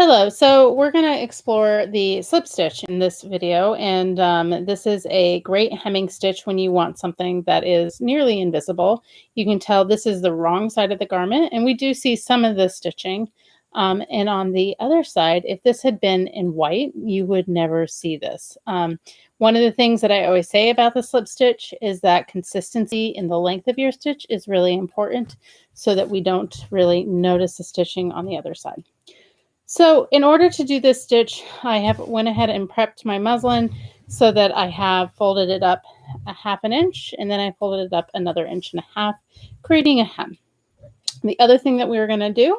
Hello, so we're going to explore the slip stitch in this video, and this is a great hemming stitch when you want something that is nearly invisible. You can tell this is the wrong side of the garment, and we do see some of the stitching. And on the other side, if this had been in white, you would never see this. One of the things that I always say about the slip stitch is that consistency in the length of your stitch is really important so that we don't really notice the stitching on the other side. So in order to do this stitch, I have went ahead and prepped my muslin so that I have folded it up a half an inch, and then I folded it up another inch and a half, creating a hem. The other thing that we are going to do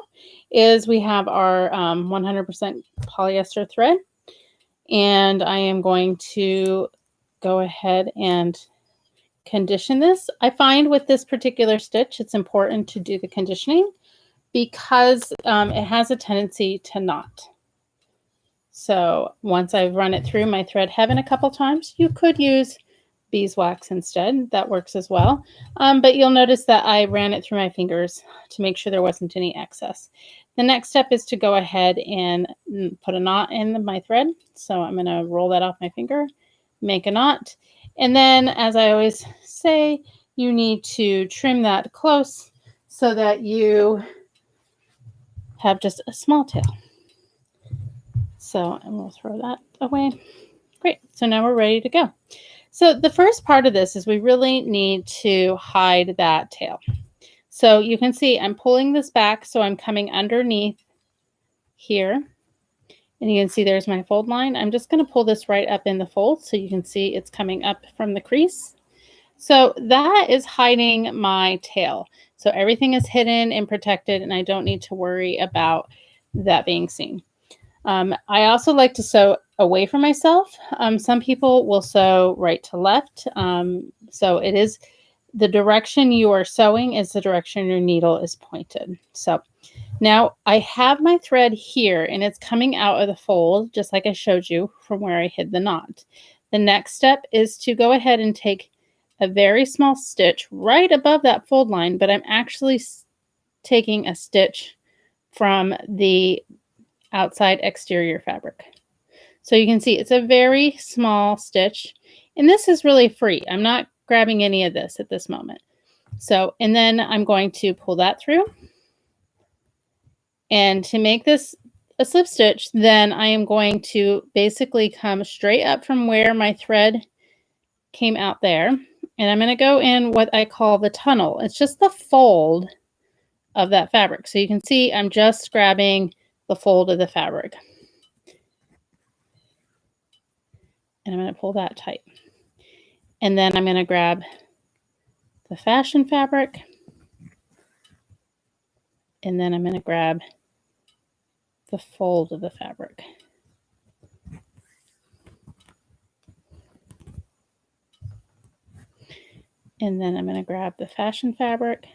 is we have our 100% polyester thread, and I am going to go ahead and condition this. I find with this particular stitch, it's important to do the conditioning because it has a tendency to knot. So once I've run it through my thread heaven a couple times, you could use beeswax instead. That works as well. But you'll notice that I ran it through my fingers to make sure there wasn't any excess. The next step is to go ahead and put a knot in my thread. So I'm going to roll that off my finger, make a knot. And then, as I always say, you need to trim that close so that you have just a small tail. So I'm going to throw that away. Great. So now we're ready to go. So the first part of this is we really need to hide that tail. So you can see I'm pulling this back, so I'm coming underneath here. And you can see there's my fold line. I'm just going to pull this right up in the fold so you can see it's coming up from the crease. So that is hiding my tail. So everything is hidden and protected, and I don't need to worry about that being seen. I also like to sew away from myself. Some people will sew right to left. So it is the direction you are sewing is the direction your needle is pointed. So now I have my thread here and it's coming out of the fold, just like I showed you from where I hid the knot. The next step is to go ahead and take a very small stitch right above that fold line, but I'm actually taking a stitch from the outside exterior fabric. So you can see it's a very small stitch, and this is really free. I'm not grabbing any of this at this moment. So, and then I'm going to pull that through. And to make this a slip stitch, then I am going to basically come straight up from where my thread came out there. And I'm going to go in what I call the tunnel. It's just the fold of that fabric. So you can see I'm just grabbing the fold of the fabric. And I'm going to pull that tight. And then I'm going to grab the fashion fabric. And then I'm going to grab the fold of the fabric. And then I'm going to grab the fashion fabric.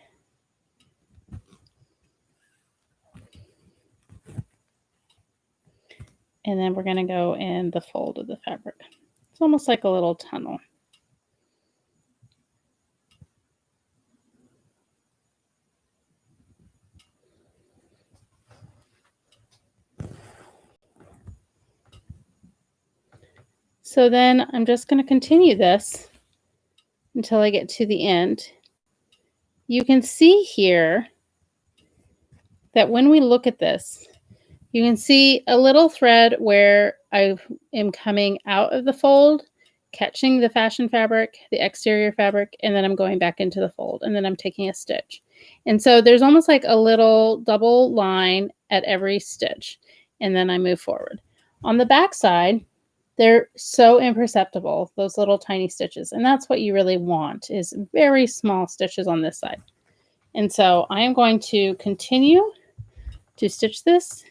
And then we're going to go in the fold of the fabric. It's almost like a little tunnel. So then I'm just going to continue this until I get to the end. You can see here that when we look at this, you can see a little thread where I am coming out of the fold, catching the fashion fabric, the exterior fabric, and then I'm going back into the fold, and then I'm taking a stitch. And so there's almost like a little double line at every stitch, and then I move forward. On the back side, they're so imperceptible, those little tiny stitches, and that's what you really want, is very small stitches on this side. And so I am going to continue to stitch this.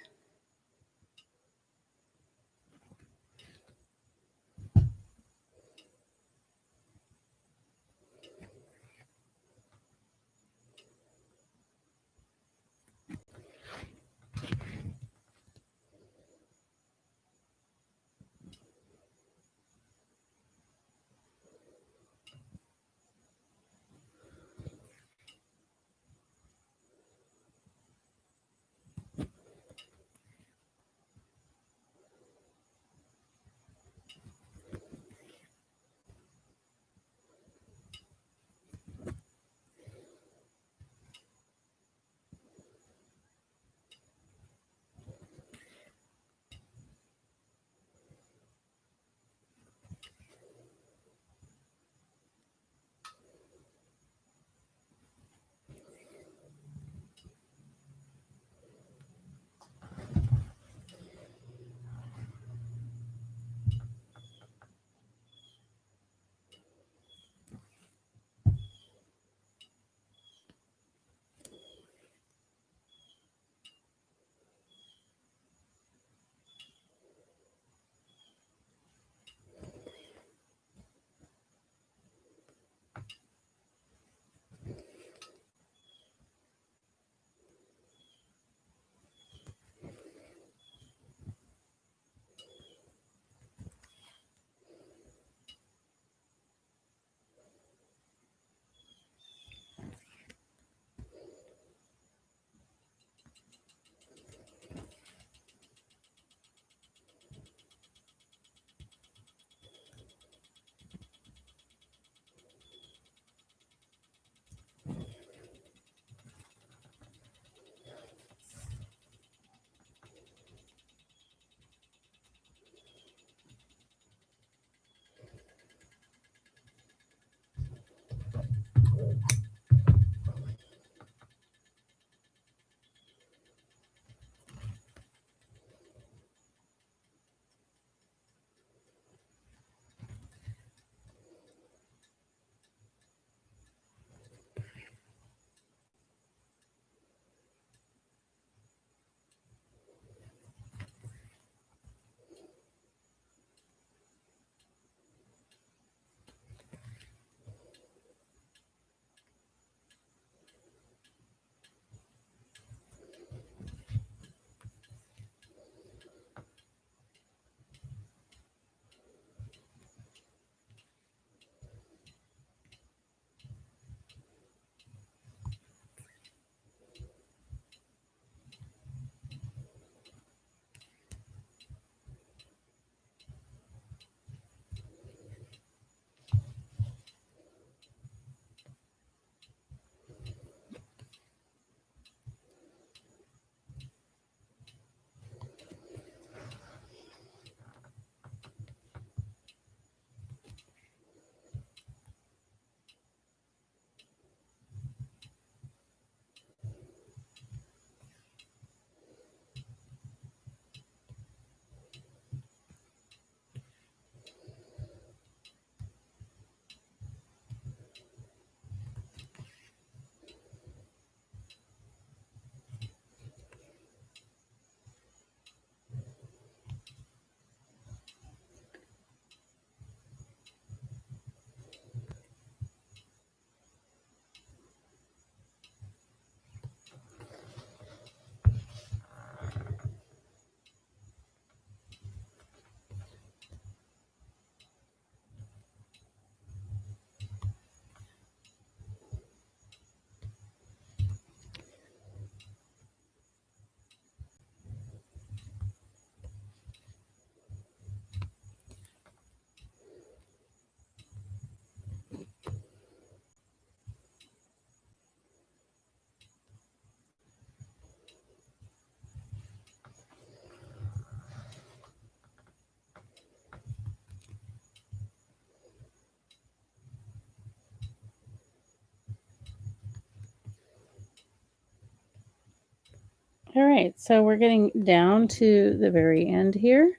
All right, so we're getting down to the very end here.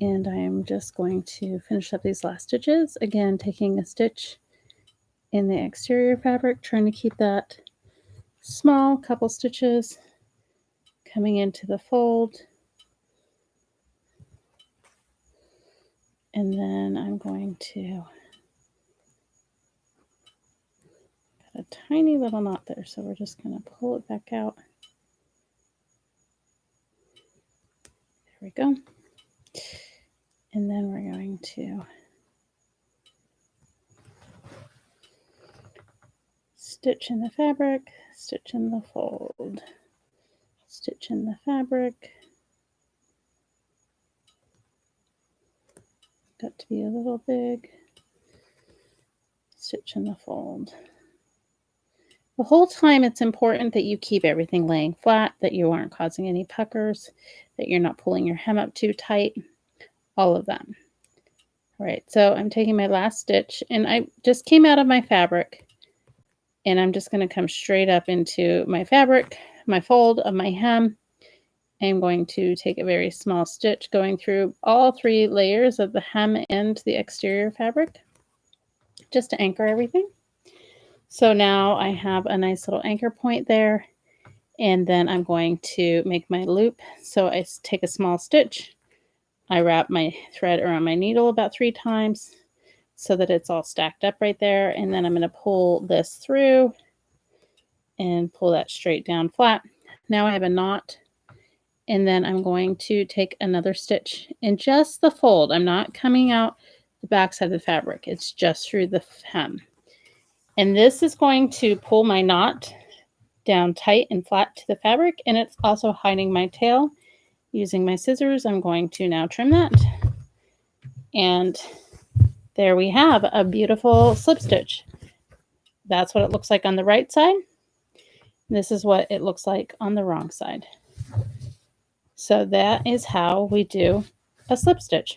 And I'm just going to finish up these last stitches. Again, taking a stitch in the exterior fabric, trying to keep that small, couple stitches coming into the fold. And then I'm going to got a tiny little knot there, so we're just going to pull it back out. There we go. And then we're going to stitch in the fabric, stitch in the fold, stitch in the fabric. Got to be a little big. Stitch in the fold. The whole time it's important that you keep everything laying flat, that you aren't causing any puckers, that you're not pulling your hem up too tight, all of that. All right, so I'm taking my last stitch and I just came out of my fabric and I'm just going to come straight up into my fabric, my fold of my hem. I'm going to take a very small stitch going through all 3 layers of the hem and the exterior fabric just to anchor everything. So now I have a nice little anchor point there, and then I'm going to make my loop. So I take a small stitch, I wrap my thread around my needle about 3 times so that it's all stacked up right there, and then I'm going to pull this through and pull that straight down flat. Now I have a knot, and then I'm going to take another stitch in just the fold. I'm not coming out the back side of the fabric, it's just through the hem. And this is going to pull my knot down tight and flat to the fabric, and it's also hiding my tail. Using my scissors, I'm going to now trim that. And there we have a beautiful slip stitch. That's what it looks like on the right side. This is what it looks like on the wrong side. So that is how we do a slip stitch.